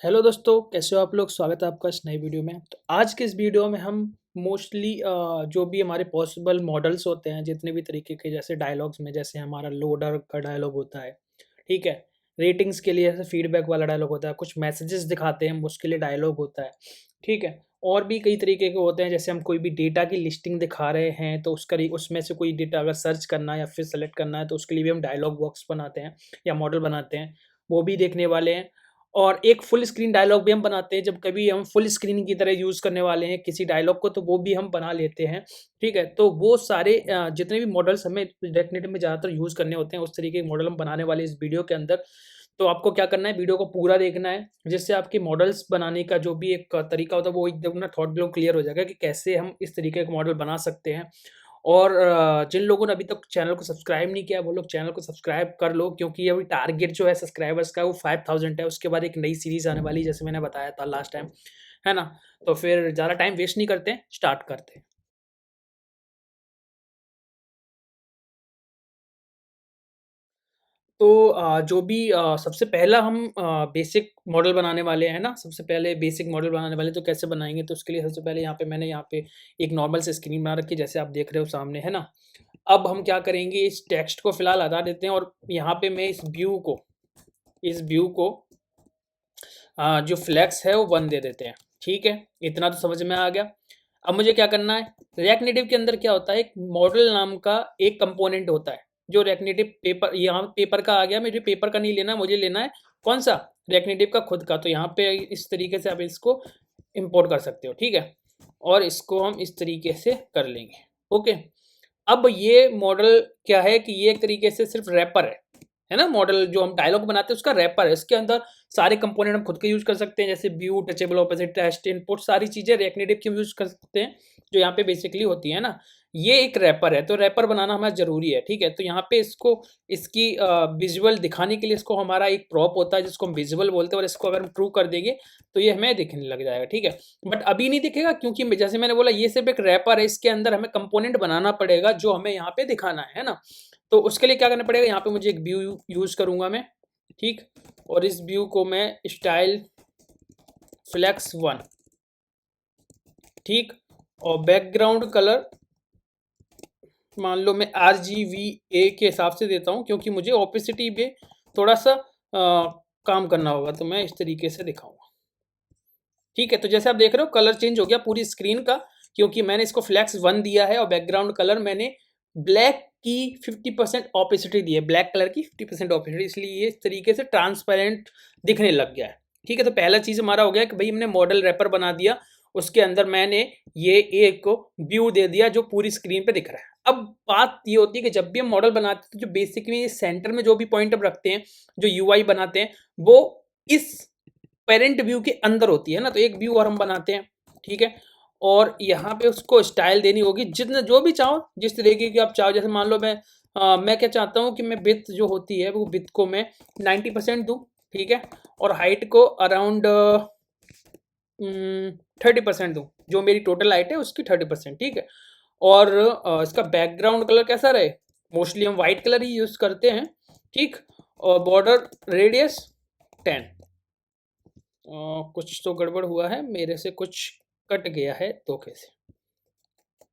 Hello दोस्तों, कैसे हो आप लोग? स्वागत है आपका इस नई वीडियो में। तो आज के इस वीडियो में हम मोस्टली जो भी हमारे पॉसिबल मॉडल्स होते हैं, जितने भी तरीके के, जैसे डायलॉग्स में जैसे हमारा लोडर का डायलॉग होता है, ठीक है? रेटिंग्स के लिए जैसे फीडबैक वाला डायलॉग होता है, कुछ मैसेजेस दिखाते हैं हम, उसके लिए डायलॉग होता है, ठीक है? और भी कई तरीके के होते हैं, जैसे हम कोई भी डेटा की लिस्टिंग दिखा रहे हैं, तो उसमें से कोई डेटा अगर सर्च करना है या फिर सेलेक्ट करना है, तो उसके लिए भी हम डायलॉग बॉक्स बनाते हैं या मॉडल बनाते हैं, वो भी देखने वाले हैं। और एक फुल स्क्रीन डायलॉग भी हम बनाते हैं, जब कभी हम फुल स्क्रीन की तरह यूज़ करने वाले हैं किसी डायलॉग को, तो वो भी हम बना लेते हैं, ठीक है? तो वो सारे जितने भी मॉडल्स हमें डेफिनेटली में ज़्यादातर यूज़ करने होते हैं, उस तरीके के मॉडल हम बनाने वाले हैं इस वीडियो के अंदर। तो आपको क्या करना है, वीडियो को पूरा देखना है, जिससे आपके मॉडल्स बनाने का जो भी एक तरीका होता है, वो एकदम ना थॉट बिल्कुल क्लियर हो जाएगा कि कैसे हम इस तरीके का मॉडल बना सकते हैं। और जिन लोगों ने अभी तक चैनल को सब्सक्राइब नहीं किया, वो लोग चैनल को सब्सक्राइब कर लो, क्योंकि अभी टारगेट जो है सब्सक्राइबर्स का वो 5000 है। उसके बाद एक नई सीरीज़ आने वाली है, जैसे मैंने बताया था लास्ट टाइम, है ना? तो फिर ज़्यादा टाइम वेस्ट नहीं करते हैं, स्टार्ट करते हैं। तो जो भी सबसे पहला हम बेसिक मॉडल बनाने वाले हैं ना, सबसे पहले बेसिक मॉडल बनाने वाले, तो कैसे बनाएँगे? तो उसके लिए सबसे पहले मैंने यहाँ पे एक नॉर्मल सी स्क्रीन बना रखी है, जैसे आप देख रहे हो सामने, है ना? अब हम क्या करेंगे, इस टेक्स्ट को फिलहाल हटा देते हैं और यहाँ पे मैं इस व्यू को जो फ्लेक्स है वो 1 दे देते हैं, ठीक है? इतना तो समझ में आ गया। अब मुझे क्या करना है, रिएक्ट नेटिव के अंदर क्या होता है, एक मॉडल नाम का एक कंपोनेंट होता है, जो रिएक्ट नेटिव पेपर, यहाँ पेपर का आ गया, मुझे पेपर का नहीं लेना, मुझे लेना है कौन-सा? रिएक्ट नेटिव का खुद का। तो यहाँ पे इस तरीके से आप इसको इम्पोर्ट कर सकते हो, ठीक है? और इसको हम इस तरीके से कर लेंगे, ओके? अब ये मॉडल क्या है कि ये एक तरीके से सिर्फ रैपर है ना? मॉडल जो हम डायलॉग बनाते हैं उसका रैपर है। इसके अंदर सारे कंपोनेंट हम खुद के यूज़ कर सकते हैं, जैसे view, touchable, opposite, text, input, सारी चीज़ें रिएक्ट नेटिव की हम यूज़ कर सकते हैं, जो यहाँ पे बेसिकली होती है ना? ये एक रैपर है, तो रैपर बनाना हमारा ज़रूरी है, ठीक है? तो यहाँ पे इसकी विज़ुअल दिखाने के लिए इसको हमारा एक प्रॉप होता है, जिसको हम विज़ुअल बोलते हैं, और इसको अगर हम ट्रू कर देंगे, तो ये हमें दिखने लग जाएगा, ठीक है? बट अभी नहीं दिखेगा, क्योंकि जैसे मैंने बोला, ये सिर्फ एक रैपर है, इसके अंदर हमें कंपोनेंट बनाना पड़ेगा, जो हमें यहाँ पे दिखाना है ना? तो उसके लिए क्या करना पड़ेगा, यहाँ पे मुझे एक व्यू यूज़ करूँगा मैं, ठीक? और इस व्यू को मैं स्टाइल फ्लेक्स 1, ठीक? और बैकग्राउंड कलर मान लो मैं आरजीबीए के हिसाब से देता हूँ, क्योंकि मुझे ओपेसिटी पे थोड़ा-सा काम करना होगा, तो मैं इस तरीके से दिखाऊँगा। ठीक है, तो जैसे आप देख रहे हो कलर चेंज हो गया पूरी स्क्रीन का, क्योंकि मैंने इसको फ्लेक्स 1 दिया है और बैकग्राउंड कलर मैंने ब्लैक की 50% ऑपेसिटी दी है, ब्लैक कलर की 50% ऑपेसिटी, इसलिए ये इस तरीके से ट्रांसपेरेंट दिखने लग गया है। ठीक है, तो पहला चीज़ हमारा हो गया कि भई हमने मॉडल रैपर बना दिया, उसके अंदर मैंने ये एक व्यू दे दिया जो पूरी स्क्रीन पे दिख रहा है। अब बात ये होती है कि जब भी हम मॉडल बनाते हैं, तो जो बेसिकली सेंटर में जो भी पॉइंट हम रखते हैं, जो यूआई बनाते हैं, वो इस पेरेंट व्यू के अंदर होती है ना, तो एक व्यू और हम बनाते हैं, ठीक है? और यहाँ पे उसको स्टाइल देनी होगी, जितना जो भी चाहो, जिस तरीके की आप चाहो, जैसे मान लो मैं क्या चाहता हूँ कि मैं विड्थ जो होती है, वो विड्थ को मैं 90% दूँ, ठीक है? और हाइट को अराउंड 30% दूँ, जो मेरी टोटल हाइट है उसकी 30%, ठीक है? और इसका बैकग्राउंड कलर कैसा रहे? मोस्टली हम व्हाइट कलर ही यूज़ करते हैं, ठीक? और बॉर्डर रेडियस 10। कुछ तो गड़बड़ हुआ है, मेरे से कुछ कट गया है धोखे से।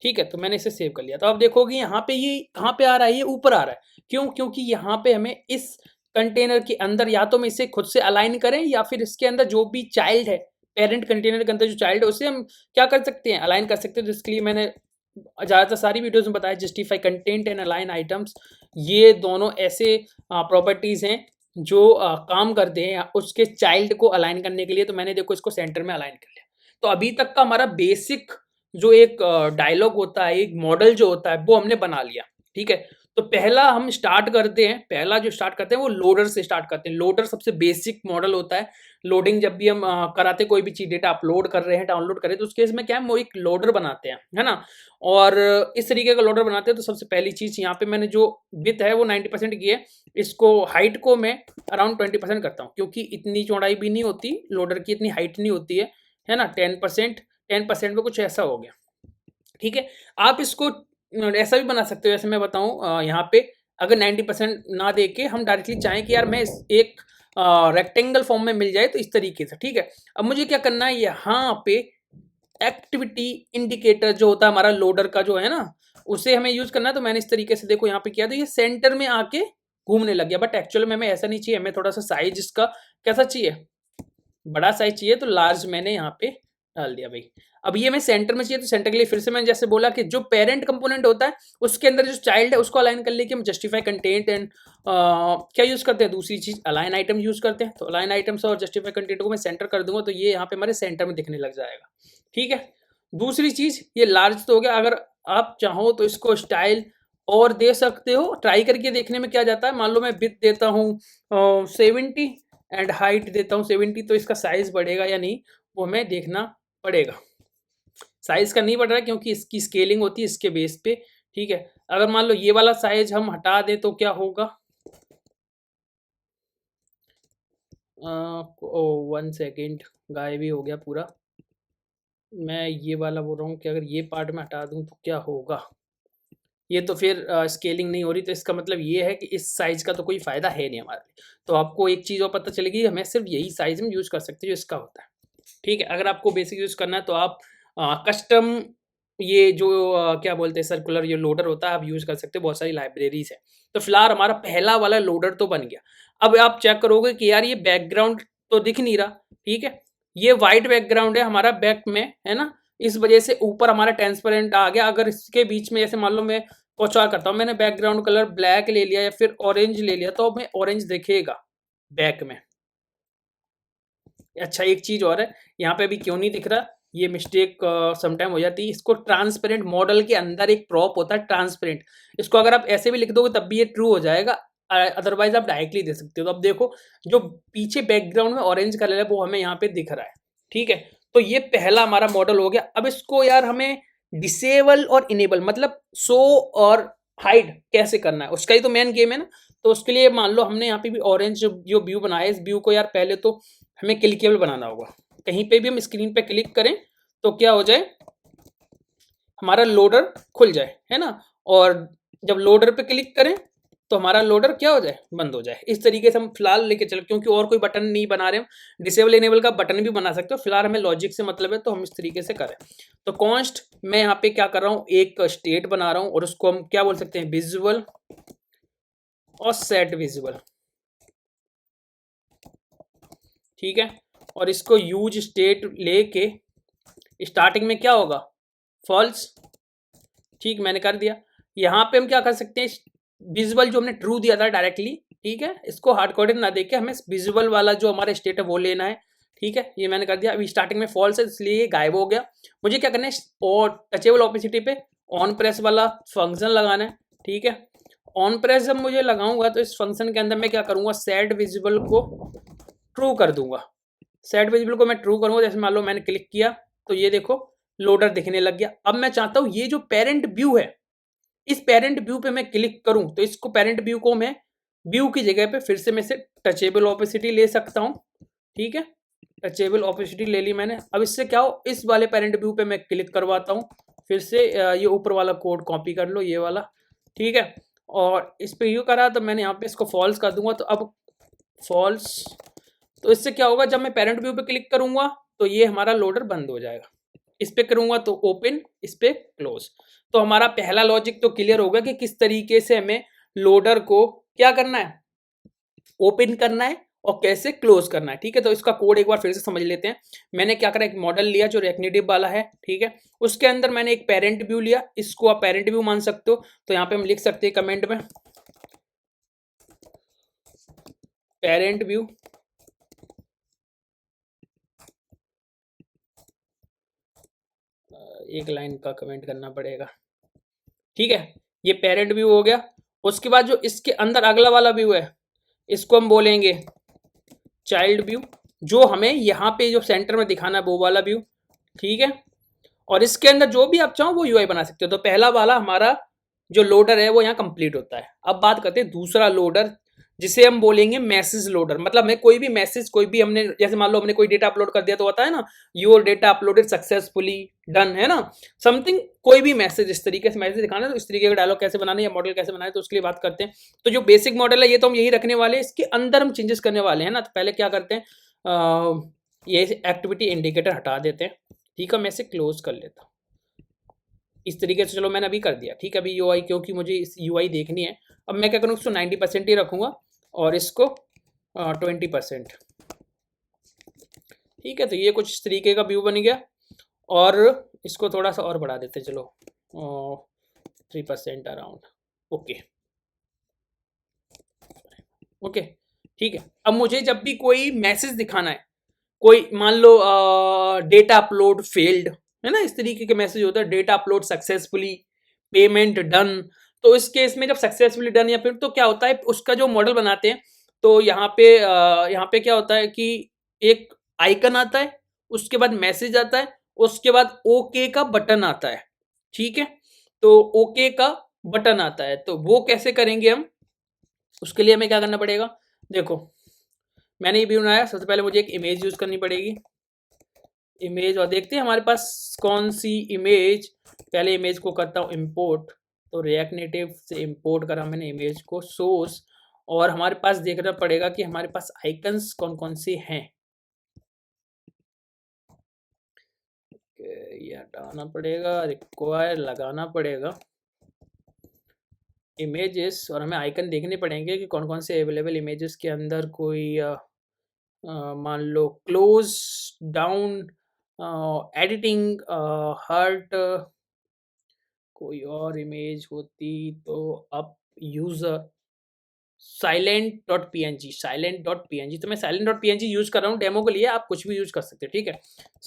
ठीक है, तो मैंने इसे सेव कर लिया। तो आप देखोगे यहाँ पे ये कहाँ पे आ रहा है, ये ऊपर आ रहा है। क्यों? क्योंकि यहाँ पे हमें इस कंटेनर के अंदर या तो हम इसे खुद से अलाइन करें, या फिर इसके अंदर जो भी चाइल्ड है, पेरेंट कंटेनर के अंदर जो चाइल्ड है, उसे हम क्या कर सकते हैं, अलाइन कर सकते हैं। तो इसके लिए मैंने ज़्यादातर सारी वीडियोज़ में बताया, justify content and align items, ये दोनों ऐसे प्रॉपर्टीज़ हैं जो काम करते हैं उसके चाइल्ड को अलाइन करने के लिए। तो मैंने देखो इसको सेंटर में अलाइन कर लिया। तो अभी तक का हमारा बेसिक जो एक डायलॉग होता है, एक मॉडल जो होता है, वो हमने बना लिया, ठीक है? तो पहला हम स्टार्ट करते हैं, पहला जो स्टार्ट करते हैं वो लोडर से स्टार्ट करते हैं। लोडर सबसे बेसिक मॉडल होता है। लोडिंग जब भी हम कराते, कोई भी चीज़ डेटा अपलोड कर रहे हैं, डाउनलोड कर रहे हैं, तो उस केस में क्या है, वो एक लोडर बनाते हैं, है ना? और इस तरीके का लोडर बनाते हैं। तो सबसे पहली चीज़ यहाँ पे मैंने जो विड्थ है वो 90% की है, इसको हाइट को मैं अराउंड 20% करता हूँ, क्योंकि इतनी चौड़ाई भी नहीं होती, लोडर की इतनी हाइट नहीं होती है ना? 10% में कुछ ऐसा हो गया, ठीक है? आप इसको ऐसा भी बना सकते हो, जैसे मैं बताऊँ यहाँ पे, अगर 90% ना देके हम डायरेक्टली चाहें कि यार मैं इस एक रेक्टेंगल फॉर्म में मिल जाए तो इस तरीके से, ठीक है। अब मुझे क्या करना है, यहाँ पे एक्टिविटी इंडिकेटर जो होता है हमारा लोडर का जो है ना, उसे हमें यूज करना है। तो मैंने इस तरीके से देखो यहाँ पे किया, तो ये सेंटर में आके घूमने लग गया, बट एक्चुअल में हमें ऐसा नहीं चाहिए, हमें थोड़ा सा साइज इसका कैसा चाहिए, बड़ा साइज चाहिए, तो लार्ज मैंने यहाँ पे डाल दिया भाई। अब ये मैं सेंटर में चाहिए, तो सेंटर के लिए फिर से मैंने जैसे बोला कि जो पेरेंट कंपोनेंट होता है उसके अंदर जो चाइल्ड है उसको अलाइन कर लेके हम जस्टिफाई कंटेंट एंड क्या यूज करते हैं, दूसरी चीज अलाइन आइटम यूज करते हैं। तो अलाइन आइटम्स और जस्टिफाई कंटेंट को मैं सेंटर कर दूंगा, तो ये यहाँ पे हमारे सेंटर में दिखने लग जाएगा, ठीक है। दूसरी चीज ये लार्ज तो हो गया, अगर आप चाहो तो इसको स्टाइल और दे सकते हो, ट्राई करके देखने में क्या जाता है। मान लो मैं विड्थ देता हूँ 70 एंड हाइट देता हूँ 70, तो इसका साइज बढ़ेगा या नहीं वो हमें देखना पड़ेगा। साइज का नहीं बढ़ रहा है क्योंकि इसकी स्केलिंग होती है इसके बेस पे, ठीक है। अगर मान लो ये वाला साइज हम हटा दें तो क्या होगा, 1 सेकेंड, गायब ही हो गया पूरा। मैं ये वाला बोल रहा हूँ कि अगर ये पार्ट में हटा दूं तो क्या होगा, ये तो फिर स्केलिंग नहीं हो रही, तो इसका मतलब ये है कि इस साइज का तो कोई फायदा है नहीं हमारे लिए। तो आपको एक चीज़ और पता चलेगी, हमें सिर्फ यही साइज में यूज कर सकते हैं जो इसका होता है, ठीक है। अगर आपको बेसिक यूज करना है तो आप कस्टम ये जो क्या बोलते हैं सर्कुलर ये लोडर होता है आप यूज कर सकते हो, बहुत सारी लाइब्रेरीज है। तो फिलहाल हमारा पहला वाला लोडर तो बन गया। अब आप चेक करोगे कि यार ये बैकग्राउंड तो दिख नहीं रहा, ठीक है। ये वाइट बैकग्राउंड है हमारा बैक में, है ना, इस वजह से ऊपर हमारा ट्रांसपेरेंट आ गया। अगर इसके बीच में जैसे मान लो मैं कुछ और करता हूँ, मैंने बैकग्राउंड कलर ब्लैक ले लिया या फिर ऑरेंज ले लिया, तो हमें ऑरेंज दिखेगा बैक में। अच्छा एक चीज और है, यहाँ पे अभी क्यों नहीं दिख रहा, ये मिस्टेक समटाइम हो जाती है। इसको ट्रांसपेरेंट मॉडल के अंदर एक प्रॉप होता है ट्रांसपेरेंट, इसको अगर आप ऐसे भी लिख दोगे तब भी ये ट्रू हो जाएगा, अदरवाइज आप डायरेक्टली दे सकते हो। तो अब देखो जो पीछे बैकग्राउंड में ऑरेंज कलर है वो हमें यहाँ पे दिख रहा है, ठीक है। तो ये पहला हमारा मॉडल हो गया। अब इसको यार हमें डिसेबल और इनेबल मतलब शो और हाइड कैसे करना है, उसका ही तो मेन गेम है ना। तो उसके लिए मान लो हमने यहाँ पे भी ऑरेंज जो व्यू बनाया है, इस व्यू को यार पहले तो हमें क्लिकेबल बनाना होगा। कहीं पे भी हम स्क्रीन पे क्लिक करें तो क्या हो जाए, हमारा लोडर खुल जाए, है ना। और जब लोडर पे क्लिक करें तो हमारा लोडर क्या हो जाए, बंद हो जाए। इस तरीके से हम फिलहाल लेके चले, क्योंकि और कोई बटन नहीं बना रहे हम। डिसेबल इनेबल का बटन भी बना सकते हो, फिलहाल हमें लॉजिक से मतलब है तो हम इस तरीके से करें। तो कॉन्स्ट मैं यहाँ पे क्या कर रहा हूँ, एक स्टेट बना रहा हूँ और उसको हम क्या बोल सकते हैं, विजुअल और सेट विजुअल, ठीक है। और इसको यूज स्टेट लेके स्टार्टिंग में क्या होगा, फॉल्स, ठीक मैंने कर दिया। यहाँ पे हम क्या कर सकते हैं, विजुअल जो हमने ट्रू दिया था डायरेक्टली, ठीक है, इसको हार्ड कोडेड ना देके हमें विजुअल वाला जो हमारा स्टेट है वो लेना है, ठीक है। ये मैंने कर दिया। अभी स्टार्टिंग में फॉल्स है इसलिए ये गायब हो गया। मुझे क्या करना है, और टचेबल ऑपेसिटी पे ऑन प्रेस वाला फंक्शन लगाना है, ठीक है। ऑन प्रेस जब मुझे लगाऊंगा तो इस फंक्शन के अंदर मैं क्या करूंगा, सेट विजिबल को ट्रू कर दूंगा। सेट विजिबल को मैं ट्रू करूंगा, जैसे मान लो मैंने क्लिक किया तो ये देखो लोडर दिखने लग गया। अब मैं चाहता हूं ये जो पेरेंट व्यू है, इस पेरेंट व्यू पे मैं क्लिक करूं तो इसको पेरेंट व्यू को मैं व्यू की जगह पे फिर से मैं से टचेबल ऑपेसिटी ले सकता हूं, ठीक है। टचेबल ऑपेसिटी ले ली मैंने। अब इससे क्या हो, इस वाले पेरेंट व्यू पे मैं क्लिक करवाता हूं, फिर से ये ऊपर वाला कोड कॉपी कर लो, ये वाला, ठीक है। और इस पे यू करा तो मैंने यहाँ पे इसको फॉल्स कर दूंगा, तो अब फॉल्स, तो इससे क्या होगा, जब मैं पेरेंट व्यू पे क्लिक करूंगा तो ये हमारा लोडर बंद हो जाएगा। इस पे करूंगा तो ओपन, इस पे क्लोज। तो हमारा पहला लॉजिक तो क्लियर होगा कि किस तरीके से हमें लोडर को क्या करना है, ओपन करना है और कैसे क्लोज करना है, ठीक है। तो इसका कोड एक बार फिर से समझ लेते हैं। मैंने क्या करा, एक मॉडल लिया जो रेकनेटिव वाला है, ठीक है। उसके अंदर मैंने एक पेरेंट व्यू लिया, इसको आप पेरेंट व्यू मान सकते हो। तो यहाँ पे हम लिख सकते हैं कमेंट में पेरेंट व्यू, एक लाइन का कमेंट करना पड़ेगा, ठीक है। ये पेरेंट व्यू हो गया। उसके बाद जो इसके अंदर अगला वाला व्यू है इसको हम बोलेंगे चाइल्ड व्यू, जो हमें यहाँ पे जो सेंटर में दिखाना है वो वाला व्यू, ठीक है। और इसके अंदर जो भी आप चाहो वो यूआई बना सकते हो। तो पहला वाला हमारा जो लोडर है वो यहाँ कंप्लीट होता है। अब बात करते हैं दूसरा लोडर जिसे हम बोलेंगे मैसेज लोडर। मतलब मैं कोई भी मैसेज, कोई भी हमने, जैसे मान लो हमने कोई डेटा अपलोड कर दिया तो होता है ना, your data uploaded successfully done, है ना, समथिंग, कोई भी मैसेज इस तरीके से मैसेज दिखाना है, तो इस तरीके का डायलॉग कैसे बनाना है या मॉडल कैसे बनाना है, तो उसके लिए बात करते हैं। तो जो बेसिक मॉडल है ये तो हम यही रखने वाले हैं, इसके अंदर हम चेंजेस करने वाले हैं ना। तो पहले क्या करते हैं, ये एक्टिविटी इंडिकेटर हटा देते हैं, ठीक है, मैं इसे क्लोज कर लेता हूँ इस तरीके से। चलो मैंने अभी कर दिया, ठीक है। अभी यूआई, क्योंकि मुझे इस यूआई देखनी है, अब मैं क्या करूँ, उसको 90% ही रखूंगा और इसको 20%, ठीक है। तो ये कुछ इस तरीके का व्यू बन गया, और इसको थोड़ा सा और बढ़ा देते, चलो 3% अराउंड, ओके ओके, ठीक है। अब मुझे जब भी कोई मैसेज दिखाना है, कोई मान लो डेटा अपलोड फेल्ड, है ना, इस तरीके के मैसेज होता है, data upload successfully, payment done. तो इस केस में जब सक्सेसफुली डन या फिर, तो क्या होता है, उसका जो मॉडल बनाते हैं, तो यहाँ पे क्या होता है कि एक आइकन आता है, उसके बाद मैसेज आता है, उसके बाद ओके का बटन आता है, ठीक है। तो ओके का बटन आता है, तो वो कैसे करेंगे हम, उसके लिए हमें क्या करना पड़ेगा, देखो मैंने ये भी बनाया। सबसे पहले मुझे एक इमेज यूज करनी पड़ेगी, इमेज, और देखते हैं हमारे पास कौन सी इमेज। पहले इमेज को करता हूँ इंपोर्ट, तो रिएक्ट नेटिव से इंपोर्ट करा मैंने इमेज को, सोर्स, और हमारे पास देखना पड़ेगा कि हमारे पास आइकन्स कौन कौन से हैं, ये हटाना पड़ेगा, रिक्वायर लगाना पड़ेगा इमेजेस, और हमें आइकन देखने पड़ेंगे कि कौन कौन से अवेलेबल इमेजेस के अंदर कोई मान लो क्लोज डाउन, एडिटिंग, हर्ट, कोई और इमेज होती तो अब यूजर, silent.png, silent.png, तो मैं silent.png यूज कर रहा हूँ डेमो के लिए, आप कुछ भी यूज कर सकते हैं, ठीक है।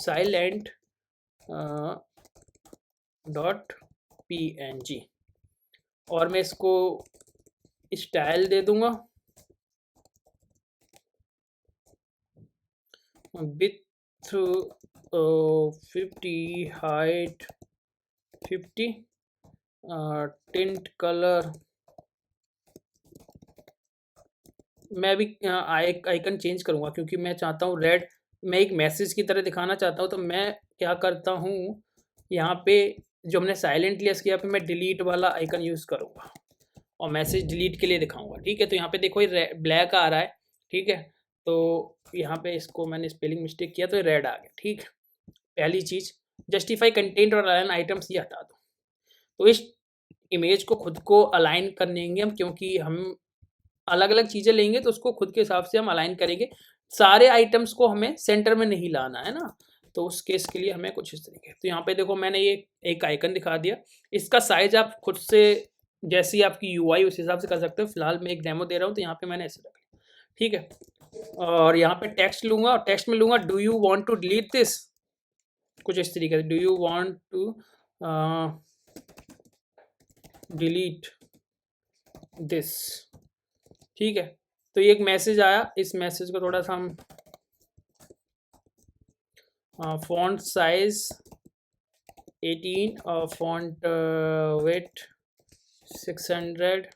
silent.png, और मैं इसको स्टाइल दे दूंगा विथ 50, हाइट 50, टिंट कलर, मैं भी आइकन चेंज करूंगा क्योंकि मैं चाहता हूँ रेड, मैं एक मैसेज की तरह दिखाना चाहता हूँ। तो मैं क्या करता हूँ, यहाँ पे जो हमने साइलेंट लिया, इसके यहाँ पे मैं डिलीट वाला आइकन यूज़ करूँगा और मैसेज डिलीट के लिए दिखाऊंगा, ठीक है। तो यहाँ पे देखो ये ब्लैक आ रहा है, ठीक है। तो यहाँ पे इसको मैंने स्पेलिंग मिस्टेक किया तो ये रेड आ गया, ठीक है। पहली चीज़, जस्टिफाई कंटेंट और अलाइन आइटम्स, ये हटा दो। तो इस इमेज को खुद को अलाइन कर लेंगे हम, क्योंकि हम अलग अलग चीज़ें लेंगे तो उसको खुद के हिसाब से हम अलाइन करेंगे। सारे आइटम्स को हमें सेंटर में नहीं लाना है ना, तो उस केस के लिए हमें कुछ इस तरीके। तो यहाँ पे देखो मैंने ये एक आइकन दिखा दिया, इसका साइज आप खुद से जैसी आपकी यूआई उस हिसाब से कर सकते हो। फिलहाल मैं एक डेमो दे रहा हूँ तो यहाँ पे मैंने ऐसे रखा, ठीक है। और यहाँ पे टेक्स्ट लूंगा और टेक्स्ट में लूंगा do you want to delete this, कुछ इस तरीके से, do you want to delete this, ठीक है। तो ये एक मैसेज आया, इस मैसेज को थोड़ा सा हम फॉन्ट साइज 18 और font weight 600,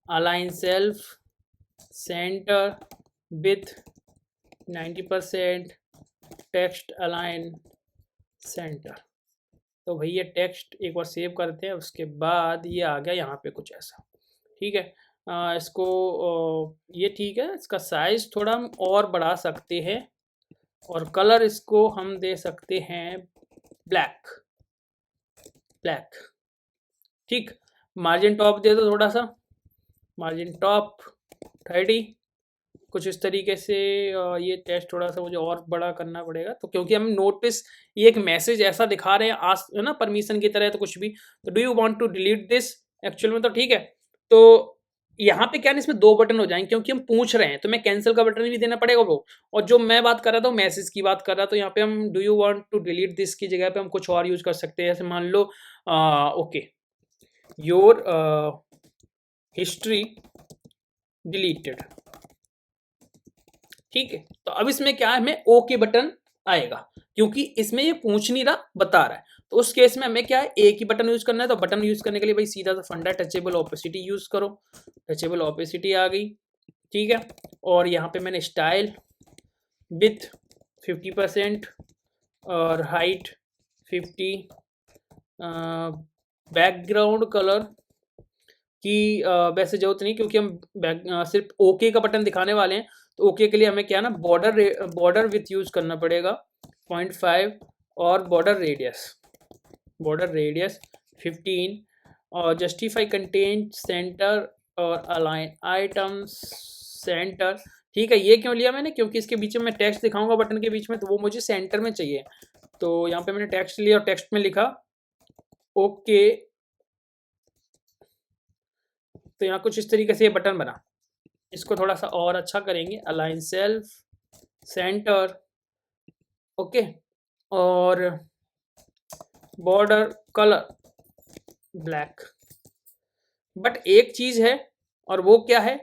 align self, centre with 90%, text align centre. तो भैया टेक्स्ट एक बार सेव करते हैं, उसके बाद ये आ गया यहाँ पे कुछ ऐसा, ठीक है। इसको ये ठीक है, इसका साइज थोड़ा हम और बढ़ा सकते हैं और कलर इसको हम दे सकते हैं ब्लैक, ब्लैक, ठीक। मार्जिन टॉप दे दो थोड़ा सा, मार्जिन टॉप 30, कुछ इस तरीके से। ये टेस्ट थोड़ा सा मुझे और बड़ा करना पड़ेगा, तो क्योंकि हम नोटिस ये एक मैसेज ऐसा दिखा रहे हैं आज, है ना, परमिशन की तरह, तो कुछ भी, तो do you want to delete this actual में, तो ठीक है। तो यहाँ पे क्या है, इसमें 2 बटन हो जाएंगे क्योंकि हम पूछ रहे हैं, तो मैं कैंसिल का बटन भी देना पड़ेगा वो। और जो मैं बात कर रहा था मैसेज की बात कर रहा, तो यहाँ पे हम do you want to delete this की जगह पे हम कुछ और यूज कर सकते हैं, जैसे मान लो ओके योर हिस्ट्री डिलीटेड, ठीक है। तो अब इसमें क्या है, हमें ओके बटन आएगा क्योंकि इसमें ये पूछ नहीं रहा, बता रहा है। तो उस केस में हमें क्या है, एक ही बटन यूज करना है। तो बटन यूज करने के लिए भाई सीधा सा फंडा टचेबल ओपेसिटी यूज करो, टचेबल ओपेसिटी आ गई, ठीक है। और यहाँ पे मैंने स्टाइल विथ 50% और हाइट 50, बैकग्राउंड कलर की वैसे जरूरत नहीं, क्योंकि हम सिर्फ ओके का बटन दिखाने वाले हैं। तो ओके के लिए हमें क्या ना बॉर्डर विथ यूज करना पड़ेगा 0.5 और बॉर्डर रेडियस 15 और जस्टिफाई कंटेंट सेंटर और अलाइन आइटम्स सेंटर। ठीक है, ये क्यों लिया मैंने, क्योंकि इसके बीच में मैं टेक्स्ट दिखाऊंगा बटन के बीच में, तो वो मुझे सेंटर में चाहिए। तो यहाँ पे मैंने टेक्स्ट लिया और टेक्स्ट में लिखा ओके। तो यहाँ कुछ इस तरीके से ये बटन बना। इसको थोड़ा सा और अच्छा करेंगे, अलाइन सेल्फ सेंटर, ओके, और बॉर्डर कलर ब्लैक। बट एक चीज है, और वो क्या है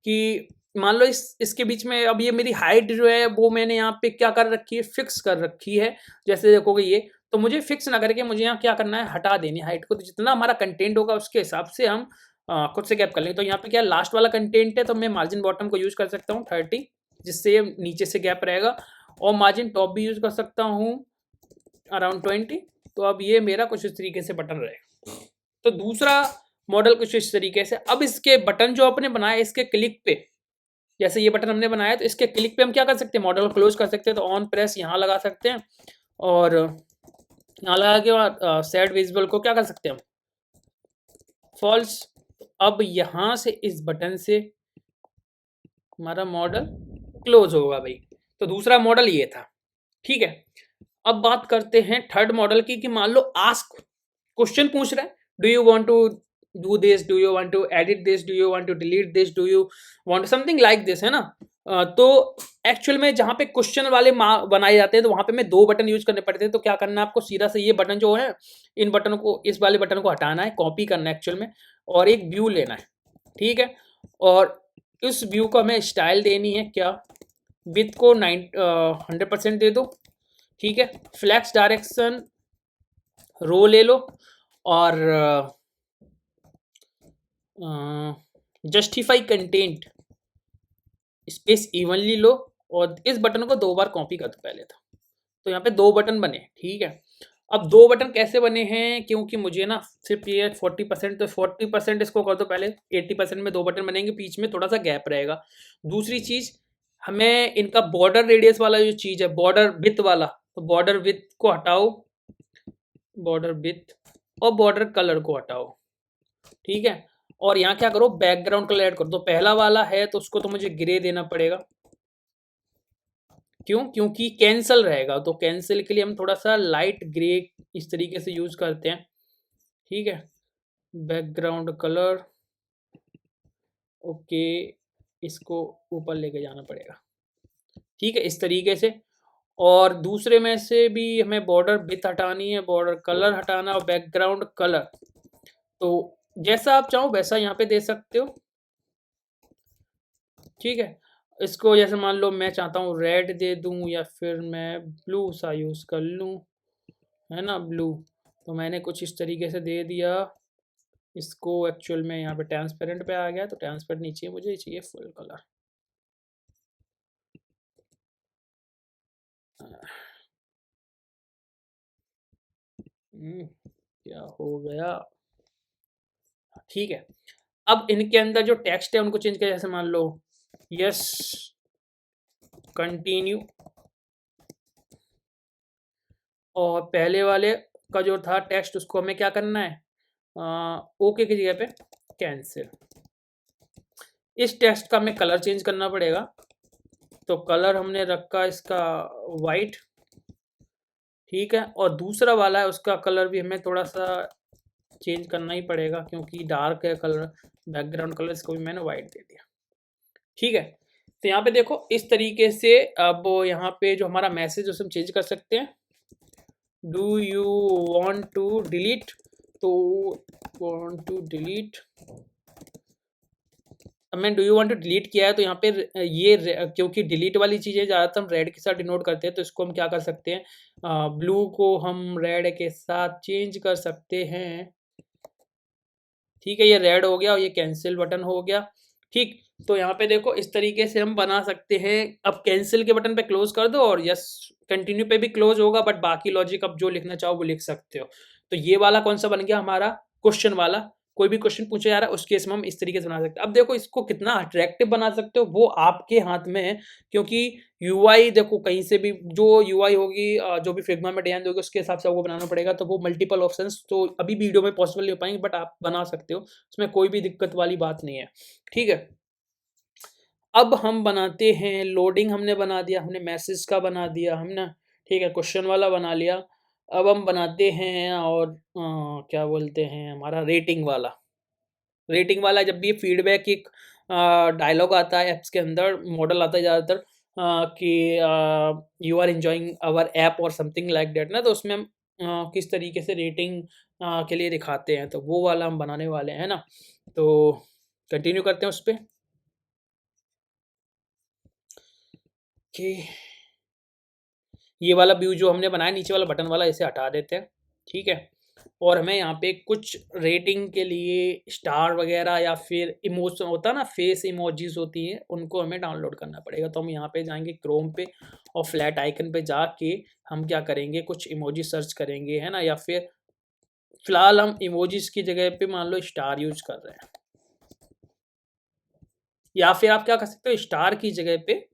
कि मान लो इसके बीच में अब ये मेरी हाइट जो है वो मैंने यहाँ पे क्या कर रखी है, फिक्स कर रखी है। जैसे देखोगे ये, तो मुझे फिक्स ना करके मुझे यहाँ क्या करना है, हटा देनी हाइट को। तो जितना हमारा कंटेंट होगा उसके हिसाब से हम खुद से गैप कर लेंगे। तो यहाँ पे क्या लास्ट वाला कंटेंट है, तो मैं मार्जिन बॉटम को यूज कर सकता हूँ 30, जिससे ये नीचे से गैप रहेगा। और मार्जिन टॉप भी यूज कर सकता हूँ अराउंड 20। तो अब ये मेरा कुछ इस तरीके से बटन रहेगा। तो दूसरा मॉडल कुछ इस तरीके से। अब इसके बटन जो आपने बनाया, इसके क्लिक पे, जैसे ये बटन हमने बनाया तो इसके क्लिक पे हम क्या कर सकते हैं, मॉडल क्लोज कर सकते हैं। तो ऑन प्रेस यहाँ लगा सकते हैं और यहाँ लगा के बाद सेट विजिबल को क्या कर सकते हैं हम, फॉल्स। अब यहाँ से इस बटन से हमारा मॉडल क्लोज होगा भाई। तो दूसरा मॉडल ये था, ठीक है। अब बात करते हैं थर्ड मॉडल की, कि मान लो आस्क क्वेश्चन पूछ रहा है, do you want to do this, do you want to edit this, do you want to delete this, do you want something like this, है ना। तो एक्चुअल में जहां पे क्वेश्चन वाले बनाए जाते हैं तो वहां पे मैं 2 बटन यूज करने पड़ते हैं। तो क्या करना है आपको, सीधा से ये बटन जो है, इन बटनों को, इस वाले बटन को हटाना है, कॉपी करना है एक्चुअल में, और एक व्यू लेना है, ठीक है। और इस व्यू को हमें स्टाइल देनी है क्या, विथ को 100% दे दो, ठीक है। फ्लैक्स डायरेक्शन रो ले लो और जस्टिफाई कंटेंट स्पेस इवनली लो, और इस बटन को 2 बार कॉपी कर दो पहले। तो यहाँ पे 2 बटन बने, ठीक है। अब 2 बटन कैसे बने हैं, क्योंकि मुझे ना सिर्फ ये 40%, तो 40% इसको कर दो पहले, 80% में 2 बटन बनेंगे, बीच में थोड़ा सा गैप रहेगा। दूसरी चीज, हमें इनका बॉर्डर रेडियस वाला जो चीज है, बॉर्डर विथ वाला, तो बॉर्डर विथ को हटाओ, बॉर्डर विथ, और बॉर्डर कलर को हटाओ, ठीक है। और यहाँ क्या करो, बैकग्राउंड कलर ऐड करो। तो पहला वाला है तो उसको तो मुझे ग्रे देना पड़ेगा, क्यों, क्योंकि कैंसल रहेगा। तो कैंसिल के लिए हम थोड़ा सा लाइट ग्रे इस तरीके से यूज करते हैं, ठीक है। बैकग्राउंड कलर, ओके, इसको ऊपर लेके जाना पड़ेगा, ठीक है, इस तरीके से। और दूसरे में से भी हमें बॉर्डर विथ हटानी है, बॉर्डर कलर हटाना, और बैकग्राउंड कलर तो जैसा आप चाहो वैसा यहाँ पे दे सकते हो, ठीक है। इसको जैसे मान लो मैं चाहता हूँ रेड दे दूँ, या फिर मैं ब्लू सा यूज़ कर लूँ, है ना, ब्लू। तो मैंने कुछ इस तरीके से दे दिया इसको। एक्चुअल में यहाँ पे ट्रांसपेरेंट पे आ गया, तो ट्रांसपेरेंट नहीं चाहिए मुझे, चाहिए फुल कलर। क्या हो गया, ठीक है। अब इनके अंदर जो टेक्स्ट है उनको चेंज किया, जैसे मान लो यस कंटिन्यू, और पहले वाले का जो था टेक्स्ट उसको हमें क्या करना है, ओके की जगह पे कैंसिल। इस टेक्स्ट का हमें कलर चेंज करना पड़ेगा। तो कलर हमने रखा इसका वाइट, ठीक है। और दूसरा वाला है उसका कलर भी हमें थोड़ा सा चेंज करना ही पड़ेगा, क्योंकि डार्क है कलर, बैकग्राउंड कलर, इसको भी मैंने वाइट दे दिया, ठीक है। तो यहाँ पे देखो इस तरीके से अब यहाँ पे जो हमारा मैसेज उसे हम चेंज कर सकते हैं। Do you want to delete, तो वांट टू डिलीट, अब मैं do you want to delete किया है, तो यहाँ पे ये क्योंकि डिलीट वाली चीज़ें ज़्यादातर हम रेड के साथ डिनोट करते हैं, तो इसको हम क्या कर सकते हैं, ब्लू को हम रेड के साथ चेंज कर सकते हैं, ठीक है। ये रेड हो गया और ये कैंसिल बटन हो गया, ठीक। तो यहाँ पे देखो इस तरीके से हम बना सकते हैं। अब कैंसिल के बटन पे क्लोज कर दो और यस कंटिन्यू पे भी क्लोज होगा, बट बाकी लॉजिक अब जो लिखना चाहो वो लिख सकते हो। तो ये वाला कौन सा बन गया हमारा क्वेश्चन वाला, कोई भी क्वेश्चन पूछा जा रहा है उस केस में हम इस तरीके से बना सकते हैं। अब देखो इसको कितना अट्रैक्टिव बना सकते हो वो आपके हाथ में है, क्योंकि यूआई देखो कहीं से भी जो यूआई होगी जो भी फिग्मा में डिजाइन होगी उसके हिसाब से आपको बनाना पड़ेगा, तो वो मल्टीपल ऑप्शंस तो अभी वीडियो में पॉसिबल नहीं हो पाएंगे, बट आप बना सकते हो, उसमें कोई भी दिक्कत वाली बात नहीं है। ठीक है, अब हम बनाते हैं लोडिंग, हमने बना दिया, हमने मैसेज का बना दिया हमने, ठीक है, क्वेश्चन वाला बना लिया। अब हम बनाते हैं और क्या बोलते हैं हमारा रेटिंग वाला। रेटिंग वाला जब भी फीडबैक एक डायलॉग आता है ऐप्स के अंदर, मॉडल आता है ज़्यादातर कि you are enjoying our app और समथिंग लाइक दैट ना, तो उसमें हम किस तरीके से रेटिंग के लिए दिखाते हैं, तो वो वाला हम बनाने वाले हैं ना। तो कंटिन्यू करते हैं उस पर कि ये वाला व्यू जो हमने बनाया नीचे वाला बटन वाला, इसे हटा देते हैं। ठीक है, और हमें यहाँ पे कुछ रेटिंग के लिए स्टार वगैरह या फिर इमोशन होता है ना, फेस इमोजीज होती हैं, उनको हमें डाउनलोड करना पड़ेगा। तो हम यहाँ पे जाएंगे क्रोम पे और फ्लैट आइकन पे जाके हम क्या करेंगे, कुछ इमोजी सर्च करेंगे, है ना, या फिर फिलहाल हम इमोजीज की जगह पे मान लो स्टार यूज कर रहे हैं, या फिर आप क्या कर सकते हो स्टार की जगह पे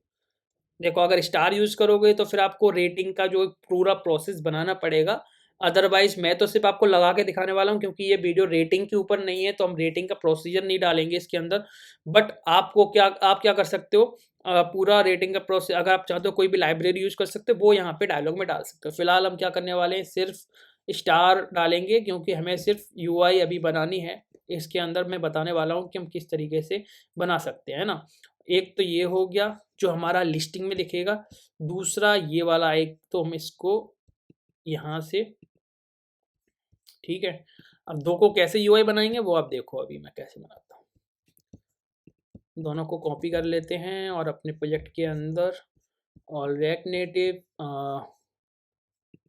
देखो, अगर स्टार यूज करोगे तो फिर आपको रेटिंग का जो पूरा प्रोसेस बनाना पड़ेगा। अदरवाइज मैं तो सिर्फ आपको लगा के दिखाने वाला हूँ, क्योंकि ये वीडियो रेटिंग के ऊपर नहीं है, तो हम रेटिंग का प्रोसीजर नहीं डालेंगे इसके अंदर। बट आपको क्या आप क्या कर सकते हो, पूरा रेटिंग का प्रोसेस अगर आप चाहते हो कोई भी लाइब्रेरी यूज कर सकते हो, वो यहाँ पे डायलॉग में डाल सकते हो। फिलहाल हम क्या करने वाले हैं, सिर्फ स्टार डालेंगे, क्योंकि हमें सिर्फ यूआई अभी बनानी है। इसके अंदर मैं बताने वाला हूँ कि हम किस तरीके से बना सकते हैं ना। एक तो ये हो गया जो हमारा लिस्टिंग में दिखेगा, दूसरा ये वाला एक तो हम इसको यहाँ से, ठीक है, अब दो को कैसे यूआई बनाएंगे वो आप देखो, अभी मैं कैसे बनाता हूँ। दोनों को कॉपी कर लेते हैं और अपने प्रोजेक्ट के अंदर और रिएक्ट नेटिव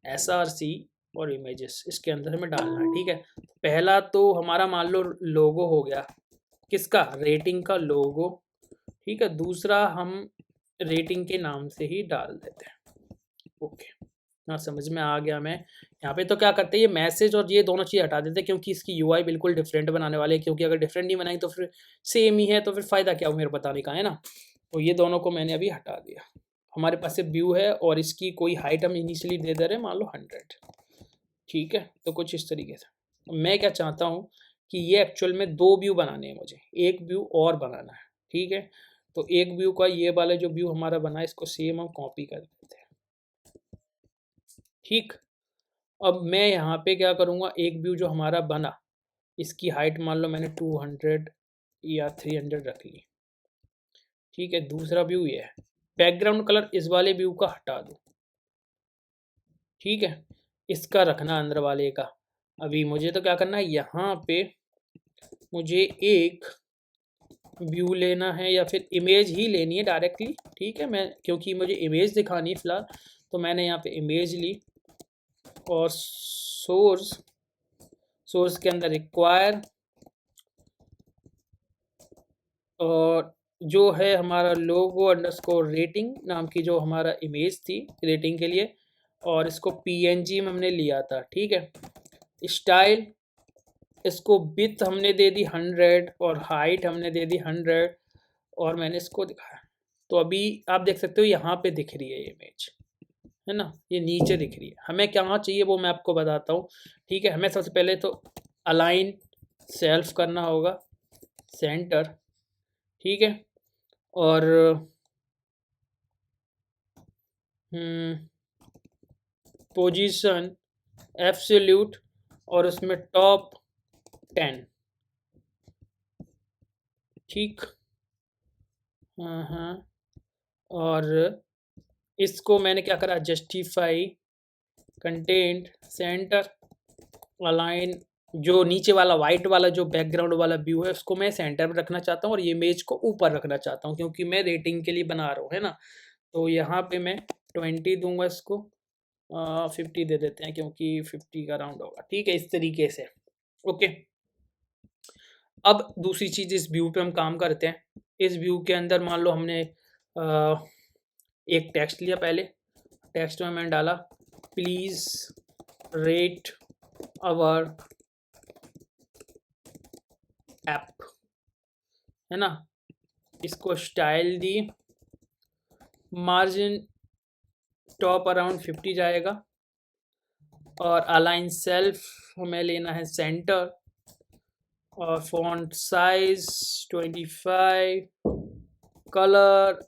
SRC और इमेजेस इसके अंदर हमें डालना है। ठीक है, पहला तो हमारा मान लो लोगो हो गया, किसका, रेटिंग का लोगो। ठीक है, दूसरा हम रेटिंग के नाम से ही डाल देते हैं। ओके, हाँ समझ में आ गया। मैं यहाँ पे तो क्या करते हैं, ये मैसेज और ये दोनों चीज़ हटा देते हैं, क्योंकि इसकी यूआई बिल्कुल डिफरेंट बनाने वाले हैं, क्योंकि अगर डिफरेंट नहीं बनाई तो फिर सेम ही है, तो फिर फ़ायदा क्या हो मेरे बताने का, है ना। तो ये दोनों को मैंने अभी हटा दिया। हमारे पास से व्यू है और इसकी कोई हाइट हम इनिशियली दे रहे हैं मान लो 100। ठीक है, तो कुछ इस तरीके से मैं क्या चाहता हूँ कि ये एक्चुअल में दो व्यू बनाने हैं मुझे, एक व्यू और बनाना है। ठीक है, तो एक व्यू का ये वाला जो व्यू हमारा बना है इसको सेम हम कॉपी कर देते हैं। ठीक, अब मैं यहाँ पे क्या करूँगा, एक व्यू जो हमारा बना इसकी हाइट मान लो मैंने 200 या 300 रख ली। ठीक है, दूसरा व्यू ये है, बैकग्राउंड कलर इस वाले व्यू का हटा दो। ठीक है, इसका रखना अंदर वाले का। अभी मुझे तो क्या करना है, यहाँ पे मुझे एक व्यू लेना है या फिर इमेज ही लेनी है डायरेक्टली। ठीक है, मैं क्योंकि मुझे इमेज दिखानी है फिलहाल, तो मैंने यहाँ पे इमेज ली और सोर्स के अंदर रिक्वायर, और जो है हमारा लोगो अंडरस्कोर रेटिंग नाम की जो हमारा इमेज थी रेटिंग के लिए, और इसको PNG में हमने लिया था। ठीक है, स्टाइल इसको विड्थ हमने दे दी 100 और हाइट हमने दे दी 100 और मैंने इसको दिखाया। तो अभी आप देख सकते हो यहाँ पे दिख रही है ये इमेज, है ना, ये नीचे दिख रही है। हमें क्या चाहिए वो मैं आपको बताता हूँ। ठीक है, हमें सबसे पहले तो अलाइन सेल्फ करना होगा, सेंटर। ठीक है, और पोजीशन एब्सोल्यूट और उसमें टॉप 10। ठीक, हाँ, और इसको मैंने क्या करा, जस्टिफाई कंटेंट सेंटर अलाइन, जो नीचे वाला वाइट वाला जो बैकग्राउंड वाला व्यू है उसको मैं सेंटर में रखना चाहता हूँ और ये इमेज को ऊपर रखना चाहता हूँ, क्योंकि मैं रेटिंग के लिए बना रहा हूँ, है ना। तो यहाँ पे मैं 20 दूंगा, इसको 50 दे देते हैं क्योंकि 50 का राउंड होगा। ठीक है, इस तरीके से। ओके, अब दूसरी चीज़ इस व्यू पे हम काम करते हैं। इस व्यू के अंदर मान लो हमने एक टेक्स्ट लिया, पहले टेक्स्ट में मैंने डाला प्लीज रेट आवर ऐप, है ना। इसको स्टाइल दी, मार्जिन टॉप अराउंड 50 जाएगा, और अलाइन सेल्फ हमें लेना है सेंटर, और फॉन्ट साइज 25, कलर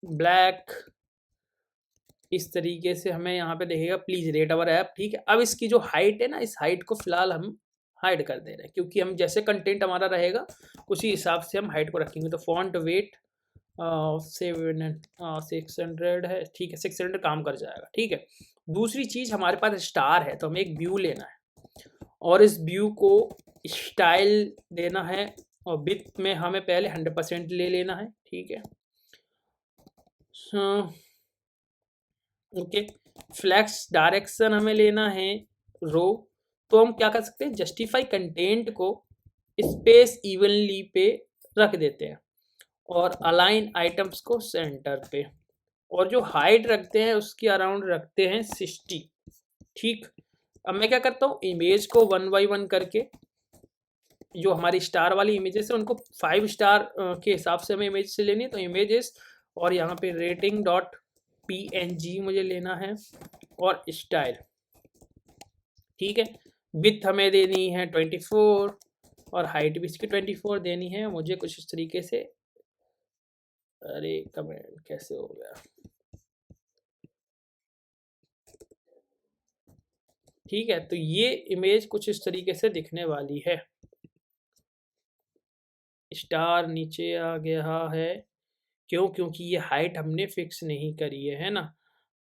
ब्लैक। इस तरीके से हमें यहाँ पे देखेगा प्लीज रेट अवर ऐप, ठीक है। अब इसकी जो हाइट है ना, इस हाइट को फिलहाल हम हाइड कर दे रहे हैं, क्योंकि हम जैसे कंटेंट हमारा रहेगा उसी हिसाब से हम हाइट को रखेंगे। तो फॉन्ट वेट 600 है, ठीक है, 600 काम कर जाएगा, ठीक है। दूसरी चीज हमारे पास स्टार है, तो हमें एक व्यू लेना है और इस व्यू को स्टाइल देना है, और विड्थ में हमें पहले 100% ले लेना है, ठीक है। ओके, फ्लैक्स डायरेक्शन हमें लेना है रो। तो हम क्या कर सकते हैं, जस्टिफाई कंटेंट को स्पेस इवनली पे रख देते हैं, और अलाइन आइटम्स को सेंटर पे, और जो हाइट रखते हैं उसके अराउंड रखते हैं 60, ठीक। अब मैं क्या करता हूँ, इमेज को 1 by 1 करके, जो हमारी स्टार वाली इमेजेस है उनको 5 स्टार के हिसाब से हमें इमेज से लेनी है, तो इमेजेस और यहाँ पे रेटिंग डॉट png मुझे लेना है, और स्टाइल, ठीक है। विड्थ हमें देनी है 24, और हाइट भी इसकी 24 देनी है मुझे, कुछ इस तरीके से। अरे कमेंट कैसे हो गया, ठीक है। तो ये इमेज कुछ इस तरीके से दिखने वाली है। स्टार नीचे आ गया है, क्यों, क्योंकि ये हाइट हमने फिक्स नहीं करी है ना।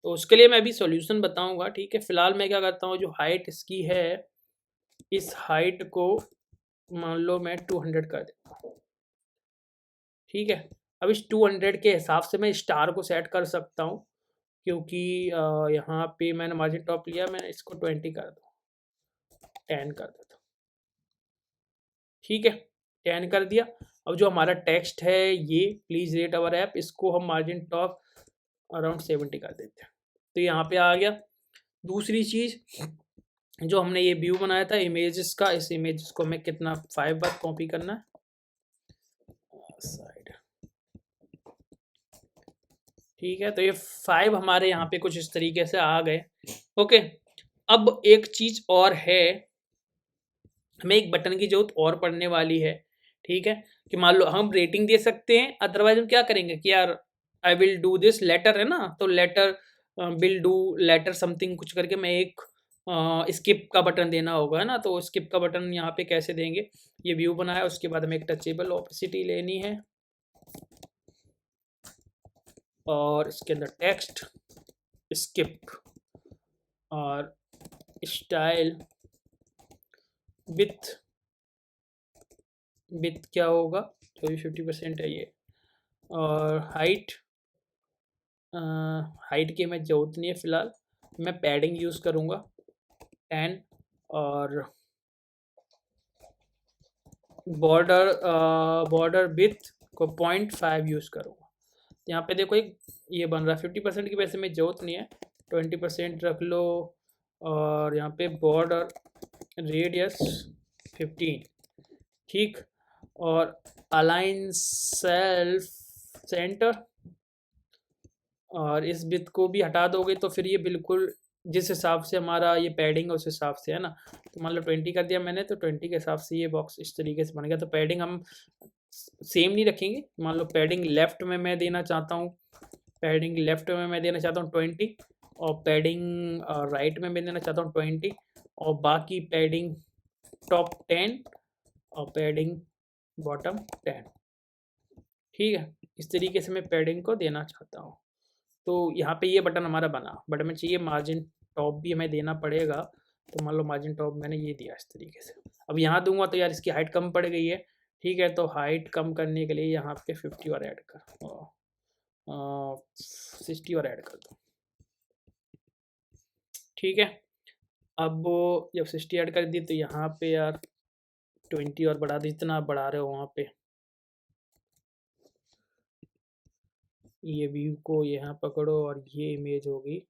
तो उसके लिए मैं अभी सॉल्यूशन बताऊंगा, ठीक है। फिलहाल मैं क्या करता हूँ, जो हाइट इसकी है, इस हाइट को मान लो मैं 200 कर देता हूँ, ठीक है। अब इस 200 के हिसाब से मैं स्टार को सेट कर सकता हूँ, क्योंकि यहाँ पे मैंने मार्जिन टॉप लिया, मैं इसको 20 कर दूँ, 10 कर देता हूँ, ठीक है, 10 कर दिया। अब जो हमारा टेक्स्ट है ये प्लीज रेट अवर ऐप, इसको हम मार्जिन टॉप अराउंड 70 कर देते हैं, तो यहाँ पे आ गया। दूसरी चीज, जो हमने ये व्यू बनाया था इमेजेस का, इस इमेजेस को हमें कितना 5 बार कॉपी करना है साइड, ठीक है। तो ये 5 हमारे यहाँ पे कुछ इस तरीके से आ गए, ओके। अब एक चीज और है, हमें एक बटन की जरूरत और पड़ने वाली है, ठीक है। कि मान लो हम रेटिंग दे सकते हैं, अदरवाइज हम क्या करेंगे कि यार I will do this later, है ना, तो later will do later something कुछ करके मैं एक स्किप का बटन देना होगा, है ना। तो स्किप का बटन यहाँ पे कैसे देंगे, ये व्यू बनाया, उसके बाद हमें एक टचेबल ऑपेसिटी लेनी है, और इसके अंदर टेक्स्ट स्किप, और स्टाइल विथ क्या होगा, जो भी 50% है ये, और हाइट की मैं जरूरत नहीं है फिलहाल, मैं पैडिंग यूज़ करूँगा 10, और बॉर्डर विथ को 0.5 यूज़ करूँगा। यहाँ पे देखो एक ये बन रहा है 50% की, वैसे में जरूरत नहीं है, 20% रख लो, और यहाँ पे बॉर्डर रेडियस 15, ठीक, और अलाइन सेल्फ सेंटर, और इस विथ को भी हटा दोगे तो फिर ये बिल्कुल जिस हिसाब से हमारा ये पैडिंग है उस हिसाब से, है ना। तो मान लो 20 कर दिया मैंने, तो 20 के हिसाब से ये बॉक्स इस तरीके से बन गया। तो पैडिंग हम सेम नहीं रखेंगे, मान लो पैडिंग लेफ्ट में मैं देना चाहता हूँ, पैडिंग लेफ्ट में मैं देना चाहता हूँ 20, और पैडिंग राइट में मैं देना चाहता हूँ 20, और बाकी पैडिंग टॉप 10 और पैडिंग बॉटम 10, ठीक है। इस तरीके से मैं पैडिंग को देना चाहता हूँ। तो यहाँ पे ये बटन हमारा बना, बट हमें चाहिए मार्जिन टॉप भी हमें देना पड़ेगा। तो मान लो मार्जिन टॉप मैंने ये दिया इस तरीके से। अब यहाँ दूंगा तो यार इसकी हाइट कम पड़ गई है, ठीक है। तो हाइट कम करने के लिए यहाँ पे 50 और ऐड कर 60 और ऐड कर दो, ठीक है। अब जब 60 ऐड कर दी तो यहाँ पे यार 20 और बढ़ा दी, जितना आप बढ़ा रहे हो वहाँ पे ये व्यू को यहाँ पकड़ो और ये इमेज होगी,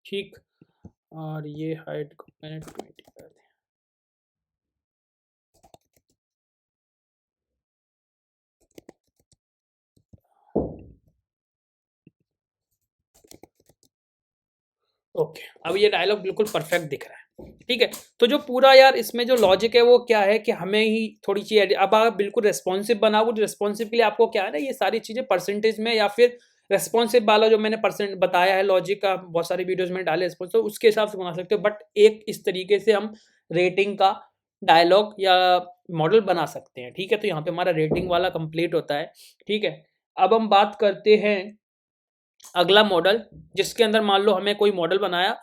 ठीक। और ये हाइट को मैंने 20 कर दिया। ओके, अब ये डायलॉग बिल्कुल परफेक्ट दिख रहा है, ठीक है। तो जो पूरा यार इसमें जो लॉजिक है वो क्या है कि हमें ही थोड़ी चीज़, अब आप बिल्कुल रेस्पॉन्सिव बनाओ, रेस्पॉन्सिव के लिए आपको क्या है ना, ये सारी चीज़ें परसेंटेज में या फिर रेस्पॉन्सिव वाला जो मैंने परसेंट बताया है लॉजिक का, बहुत सारी वीडियोज में डाले रिस्पॉन्स, तो उसके हिसाब से बना सकते हो। बट एक इस तरीके से हम रेटिंग का डायलॉग या मॉडल बना सकते हैं, ठीक है। तो यहाँ पे हमारा रेटिंग वाला कंप्लीट होता है, ठीक है। अब हम बात करते हैं अगला मॉडल, जिसके अंदर मान लो हमें कोई मॉडल बनाया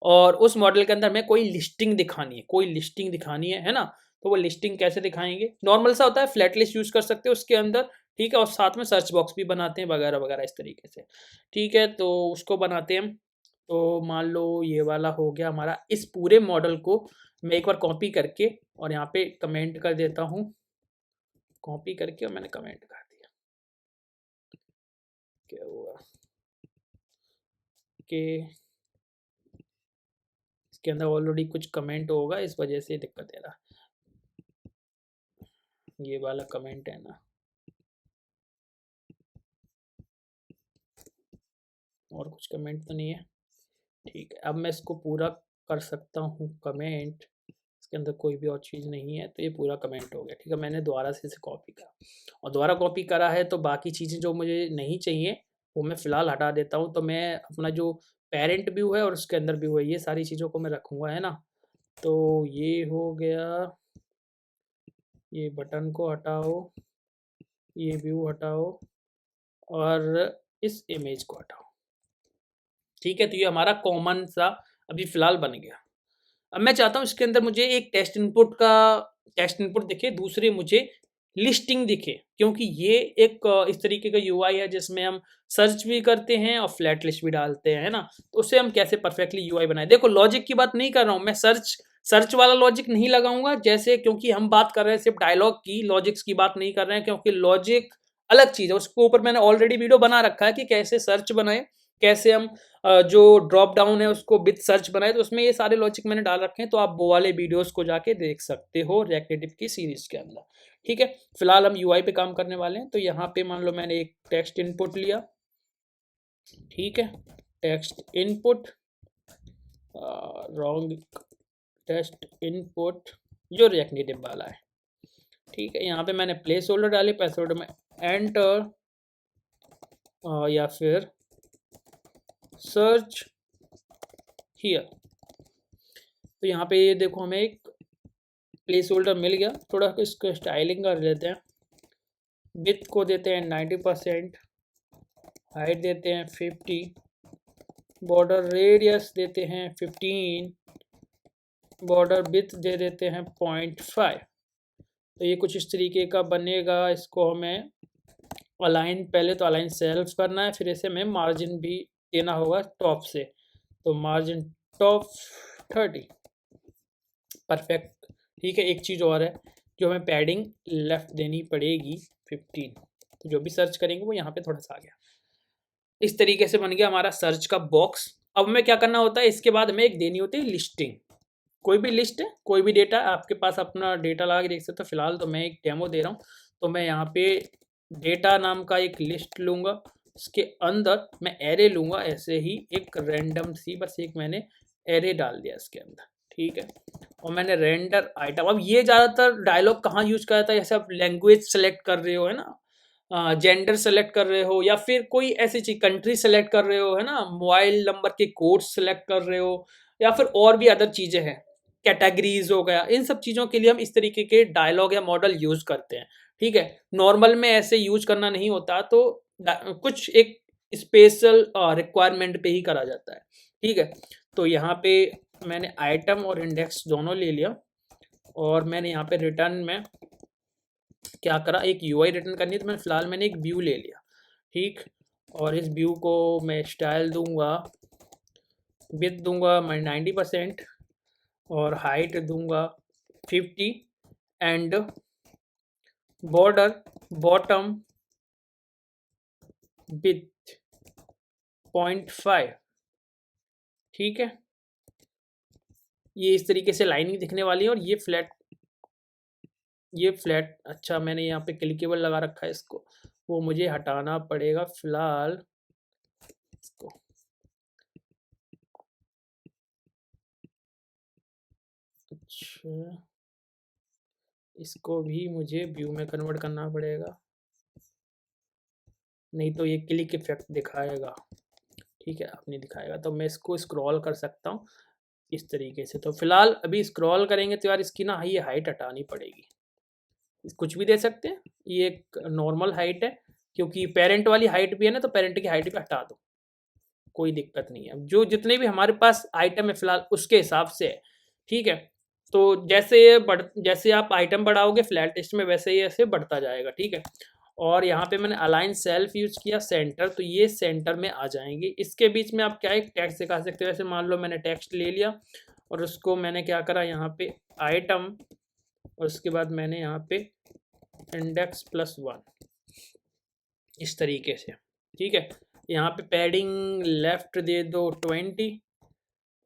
और उस मॉडल के अंदर हमें कोई लिस्टिंग दिखानी है, कोई लिस्टिंग दिखानी है ना। तो वो लिस्टिंग कैसे दिखाएंगे, नॉर्मल सा होता है, फ्लैट लिस्ट यूज कर सकते हो उसके अंदर, ठीक है। और साथ में सर्च बॉक्स भी बनाते हैं वगैरह वगैरह इस तरीके से, ठीक है। तो उसको बनाते हैं हम। तो मान लो ये वाला हो गया हमारा। इस पूरे मॉडल को मैं एक बार कॉपी करके और यहाँ पे कमेंट कर देता हूँ, कॉपी करके और मैंने कमेंट कर दिया। क्या हुआ कि इसके अंदर ऑलरेडी कुछ कमेंट होगा, इस वजह से दिक्कत दे रहा। ये वाला कमेंट है ना, और कुछ कमेंट तो नहीं है, ठीक है। अब मैं इसको पूरा कर सकता हूँ कमेंट, इसके अंदर कोई भी और चीज़ नहीं है, तो ये पूरा कमेंट हो गया, ठीक है। मैंने दोबारा से इसे कॉपी करा और दोबारा कॉपी करा है, तो बाकी चीज़ें जो मुझे नहीं चाहिए वो मैं फ़िलहाल हटा देता हूँ। तो मैं अपना जो पेरेंट व्यू है और उसके अंदर व्यू है, ये सारी चीज़ों को मैं रखूँगा, है ना। तो ये हो गया, ये बटन को हटाओ, ये व्यू हटाओ और इस इमेज को हटाओ, ठीक है। तो ये हमारा कॉमन सा अभी फ़िलहाल बन गया। अब मैं चाहता हूँ इसके अंदर मुझे एक टेक्स्ट इनपुट दिखे, दूसरे मुझे लिस्टिंग दिखे, क्योंकि ये एक इस तरीके का यूआई है जिसमें हम सर्च भी करते हैं और फ्लैट लिस्ट भी डालते हैं, है ना। तो उससे हम कैसे परफेक्टली यूआई बनाए। देखो लॉजिक की बात नहीं कर रहा हूँ मैं, सर्च सर्च वाला लॉजिक नहीं लगाऊंगा जैसे, क्योंकि हम बात कर रहे हैं सिर्फ डायलॉग की, लॉजिक्स की बात नहीं कर रहे हैं, क्योंकि लॉजिक अलग चीज़ है। उसके ऊपर मैंने ऑलरेडी वीडियो बना रखा है कि कैसे सर्च बनाए, कैसे हम जो ड्रॉप डाउन है उसको विद सर्च बनाए, तो उसमें ये सारे लॉजिक मैंने डाल रखे हैं। तो आप वो वाले वीडियोस को जाके देख सकते हो रिएक्ट नेटिव की सीरीज के अंदर, ठीक है। फिलहाल हम यूआई पे काम करने वाले हैं। तो यहाँ पे मान लो मैंने एक टेक्स्ट इनपुट लिया, ठीक है। Text input, wrong, text input जो रिएक्ट नेटिव वाला है, ठीक है। यहाँ पे मैंने प्लेस होल्डर डाले, प्लेस होल्डर में एंटर या फिर सर्च हियर। तो यहाँ पे ये देखो हमें एक प्लेस होल्डर मिल गया। थोड़ा इसको स्टाइलिंग कर लेते हैं, विड्थ को देते हैं 90%, हाइट देते हैं 50, बॉर्डर रेडियस देते हैं 15, बॉर्डर विड्थ दे देते हैं 0.5। तो ये कुछ इस तरीके का बनेगा। इसको हमें अलाइन, पहले तो अलाइन सेल्फ करना है, फिर इसे हमें मार्जिन भी देना होगा टॉप से। तो मार्जिन टॉप 30, परफेक्ट, ठीक है। एक चीज़ और है, जो हमें पैडिंग लेफ्ट देनी पड़ेगी 15। तो जो भी सर्च करेंगे वो यहाँ पे थोड़ा सा आ गया। इस तरीके से बन गया हमारा सर्च का बॉक्स। अब हमें क्या करना होता है, इसके बाद हमें एक देनी होती है लिस्टिंग। कोई भी लिस्ट है, कोई भी डेटा आपके पास, अपना डेटा लगा के देख सकते हो। फिलहाल तो मैं एक डेमो दे रहा हूँ, तो मैं यहाँ पे डेटा नाम का एक लिस्ट लूँगा, उसके अंदर मैं एरे लूँगा, ऐसे ही एक रैंडम सी, बस एक मैंने एरे डाल दिया इसके अंदर, ठीक है। और मैंने रेंडर आइटम, अब ये ज़्यादातर डायलॉग कहाँ यूज किया जाता है, जैसे आप लैंग्वेज सेलेक्ट कर रहे हो, है ना, जेंडर सेलेक्ट कर रहे हो, या फिर कोई ऐसी चीज, कंट्री सेलेक्ट कर रहे हो, है ना, मोबाइल नंबर के कोड सेलेक्ट कर रहे हो, या फिर और भी अदर चीजें हैं, कैटेगरीज हो गया, इन सब चीजों के लिए हम इस तरीके के डायलॉग या मॉडल यूज करते हैं, ठीक है। नॉर्मल में ऐसे यूज करना नहीं होता, तो कुछ एक स्पेशल रिक्वायरमेंट पे ही करा जाता है, ठीक है। तो यहाँ पे मैंने आइटम और इंडेक्स दोनों ले लिया, और मैंने यहाँ पे रिटर्न में क्या करा, एक यूआई रिटर्न करनी है, तो मैंने एक व्यू ले लिया, ठीक। और इस व्यू को मैं स्टाइल दूंगा, विथ दूंगा मैं 90%, और हाइट दूंगा 50 एंड बॉर्डर बॉटम विथ 0.5। ठीक है, ये इस तरीके से लाइनिंग दिखने वाली है और ये फ्लैट। अच्छा, मैंने यहाँ पे क्लिकेबल लगा रखा है, इसको वो मुझे हटाना पड़ेगा फिलहाल। इसको अच्छा, इसको भी मुझे व्यू में कन्वर्ट करना पड़ेगा, नहीं तो ये क्लिक इफेक्ट दिखाएगा। ठीक है, अब नहीं दिखाएगा, तो मैं इसको स्क्रॉल कर सकता हूँ इस तरीके से। तो फिलहाल अभी स्क्रॉल करेंगे तो यार इसकी ना ये हाइट हटानी पड़ेगी। कुछ भी दे सकते हैं, ये एक नॉर्मल हाइट है, क्योंकि पेरेंट वाली हाइट भी है ना, तो पेरेंट की हाइट भी हटा दो, कोई दिक्कत नहीं है। जो जितने भी हमारे पास आइटम है फिलहाल उसके हिसाब से है। ठीक है, तो जैसे आप आइटम बढ़ाओगे फ्लैट टेस्ट में, वैसे ही ऐसे बढ़ता जाएगा। ठीक है, और यहाँ पे मैंने अलाइन सेल्फ यूज किया सेंटर, तो ये सेंटर में आ जाएंगे। इसके बीच में आप क्या एक टेक्स्ट दिखा सकते हो। जैसे मान लो मैंने टेक्स्ट ले लिया और उसको मैंने क्या करा, यहाँ पे आइटम, और उसके बाद मैंने यहाँ पे इंडेक्स +1 इस तरीके से। ठीक है, यहाँ पे पैडिंग लेफ्ट दे दो 20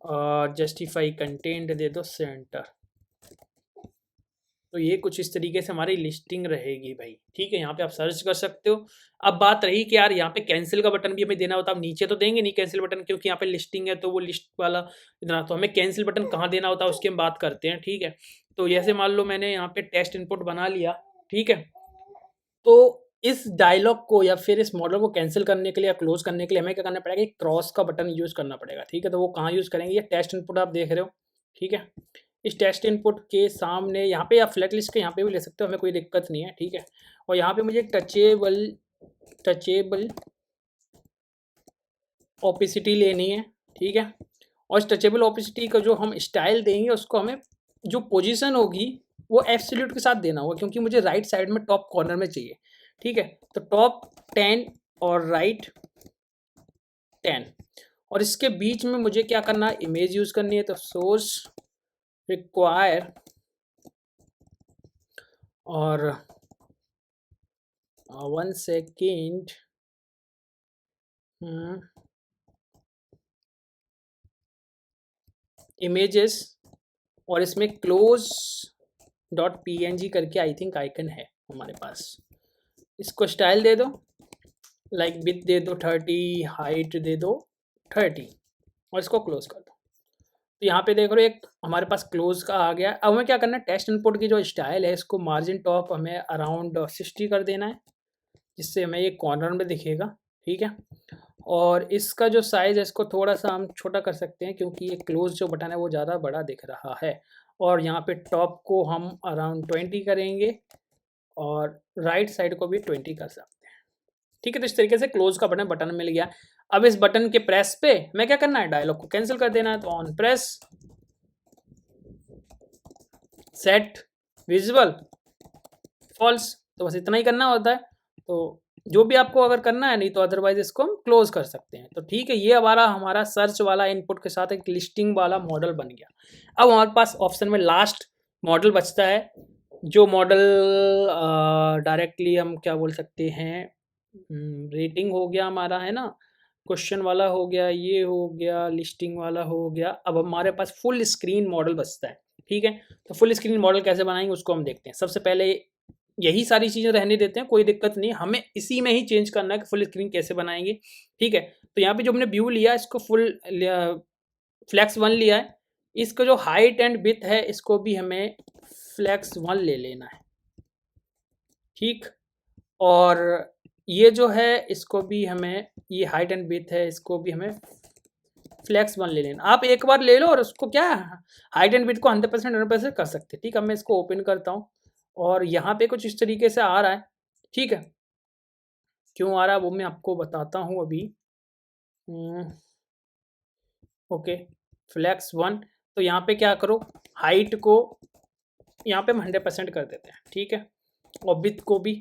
और जस्टिफाई कंटेंट दे दो सेंटर। तो ये कुछ इस तरीके से हमारी लिस्टिंग रहेगी भाई। ठीक है, यहाँ पे आप सर्च कर सकते हो। अब बात रही कि यार यहाँ पे कैंसिल का बटन भी हमें देना होता है। अब नीचे तो देंगे नहीं कैंसिल बटन, क्योंकि यहाँ पे लिस्टिंग है तो वो लिस्ट वाला इतना, तो हमें कैंसिल बटन कहाँ देना होता है उसकी हम बात करते हैं। ठीक है, तो जैसे मान लो मैंने यहाँ पे टेक्स्ट इनपुट बना लिया। ठीक है, तो इस डायलॉग को या फिर इस मॉडल को कैंसिल करने के लिए या क्लोज करने के लिए हमें क्या करना पड़ेगा, एक क्रॉस का बटन यूज करना पड़ेगा। ठीक है, तो वो कहाँ यूज करेंगे, ये टेस्ट इनपुट आप देख रहे हो। ठीक है, इस टेस्ट इनपुट के सामने यहाँ पे आप फ्लैट लिस्ट के यहाँ पे भी ले सकते हो, हमें कोई दिक्कत नहीं है। ठीक है, और यहाँ पे मुझे एक टचेबल ओपेसिटी लेनी है। ठीक है, और इस टचेबल ओपेसिटी का जो हम स्टाइल देंगे उसको हमें जो पोजीशन होगी वो एब्सोल्यूट के साथ देना होगा, क्योंकि मुझे राइट साइड में टॉप कॉर्नर में चाहिए। ठीक है, तो टॉप 10 और राइट 10, और इसके बीच में मुझे क्या करना है, इमेज यूज करनी है। तो सोर्स रिक्वायर और 1 सेकेंड, इमेजेस, और इसमें close.png करके आई थिंक आइकन है हमारे पास। इसको स्टाइल दे दो, लाइक विथ दे दो 30, हाइट दे दो 30, और इसको क्लोज कर दो। तो यहाँ पे देख रहे हो एक हमारे पास क्लोज का आ गया। अब हमें क्या करना है, टेक्स्ट इनपुट की जो स्टाइल है इसको मार्जिन टॉप हमें अराउंड 60 कर देना है, जिससे हमें ये कॉर्नर में दिखेगा। ठीक है, और इसका जो साइज़ है इसको थोड़ा सा हम छोटा कर सकते हैं, क्योंकि ये क्लोज जो बटन है वो ज़्यादा बड़ा दिख रहा है। और यहाँ पे टॉप को हम अराउंड 20 करेंगे और राइट साइड को भी 20 कर सकते हैं। ठीक है, तो इस तरीके से क्लोज का बटन मिल गया। अब इस बटन के प्रेस पे मैं क्या करना है, डायलॉग को कैंसिल कर देना है। तो on press set visual false, तो बस इतना ही करना होता है। तो जो भी आपको अगर करना है, नहीं तो अदरवाइज इसको हम क्लोज कर सकते हैं। तो ठीक है, ये हमारा सर्च वाला इनपुट के साथ एक लिस्टिंग वाला मॉडल बन गया। अब हमारे पास ऑप्शन में लास्ट मॉडल बचता है, जो मॉडल डायरेक्टली हम क्या बोल सकते हैं, रेटिंग हो गया हमारा, है ना, क्वेश्चन वाला हो गया, ये हो गया, लिस्टिंग वाला हो गया। अब हमारे पास फुल स्क्रीन मॉडल बचता है। ठीक है, तो फुल स्क्रीन मॉडल कैसे बनाएंगे उसको हम देखते हैं। सबसे पहले यही सारी चीज़ें रहने देते हैं, कोई दिक्कत नहीं, हमें इसी में ही चेंज करना है कि फुल स्क्रीन कैसे बनाएंगे। ठीक है, तो यहाँ पे जो हमने व्यू लिया इसको फुल फ्लैक्स 1 लिया है। इसका जो हाइट एंड विड्थ है इसको भी हमें फ्लैक्स 1 ले लेना है। ठीक, और ये जो है इसको भी हमें, ये हाइट एंड विड्थ है इसको भी हमें फ्लैक्स 1 ले लेना। आप एक बार ले लो और उसको क्या हाइट एंड विड्थ को 100% 100% कर सकते हैं। ठीक है, मैं इसको ओपन करता हूँ और यहाँ पे कुछ इस तरीके से आ रहा है। ठीक है, क्यों आ रहा है वो मैं आपको बताता हूँ अभी। ओके, फ्लैक्स 1, तो यहाँ पे क्या करो, हाइट को यहाँ पे हम 100% कर देते हैं। ठीक है, और विड्थ को भी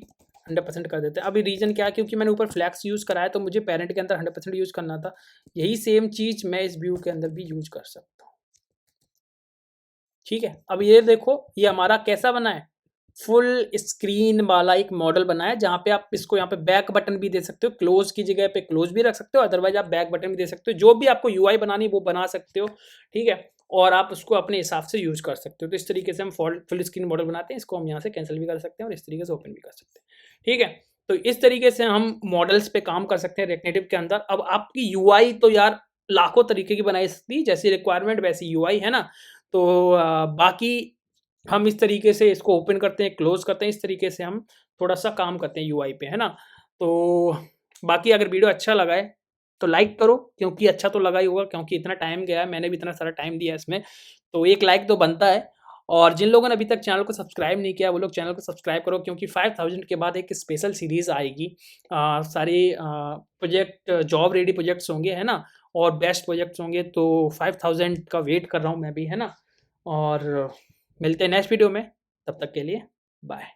100% कर देते हैं। अभी रीज़न क्या है, क्योंकि मैंने ऊपर फ्लैक्स यूज़ कराया तो मुझे पेरेंट के अंदर 100% यूज़ करना था। यही सेम चीज़ मैं इस व्यू के अंदर भी यूज कर सकता हूँ। ठीक है, अब ये देखो ये हमारा कैसा बना है, फुल स्क्रीन वाला एक मॉडल बना है, जहाँ पे आप इसको यहाँ पे बैक बटन भी दे सकते हो, क्लोज की जगह पे क्लोज भी रख सकते हो, अदरवाइज आप बैक बटन भी दे सकते हो, जो भी आपको यूआई बनानी वो बना सकते हो। ठीक है, और आप उसको अपने हिसाब से यूज कर सकते हो। तो इस तरीके से हम फुल स्क्रीन मॉडल बनाते हैं, इसको हम यहाँ से कैंसिल भी कर सकते हैं और इस तरीके से ओपन भी कर सकते हैं। ठीक है, तो इस तरीके से हम मॉडल्स पे काम कर सकते हैं रिएक्ट के अंदर। अब आपकी यूआई तो यार लाखों तरीके की बनाई सकती, जैसी रिक्वायरमेंट वैसी यूआई है ना। तो बाकी हम इस तरीके से इसको ओपन करते हैं, क्लोज करते हैं, इस तरीके से हम थोड़ा-सा काम करते हैं यूआई पे, है ना? तो बाकी अगर वीडियो अच्छा लगा है, तो लाइक करो, क्योंकि अच्छा तो लगा ही होगा, क्योंकि इतना टाइम गया है, मैंने भी इतना सारा टाइम दिया है इसमें, तो एक लाइक तो बनता है। और जिन लोगों ने अभी तक चैनल को सब्सक्राइब नहीं किया, वो लोग चैनल को सब्सक्राइब करो, क्योंकि 5000 के बाद एक स्पेशल सीरीज़ आएगी। सारे प्रोजेक्ट जॉब रेडी प्रोजेक्ट्स होंगे, है ना? और बेस्ट प्रोजेक्ट्स होंगे, तो 5000 का वेट कर रहा हूँ मैं भी, है ना? और मिलते हैं नेक्स्ट वीडियो में, तब तक के लिए बाय।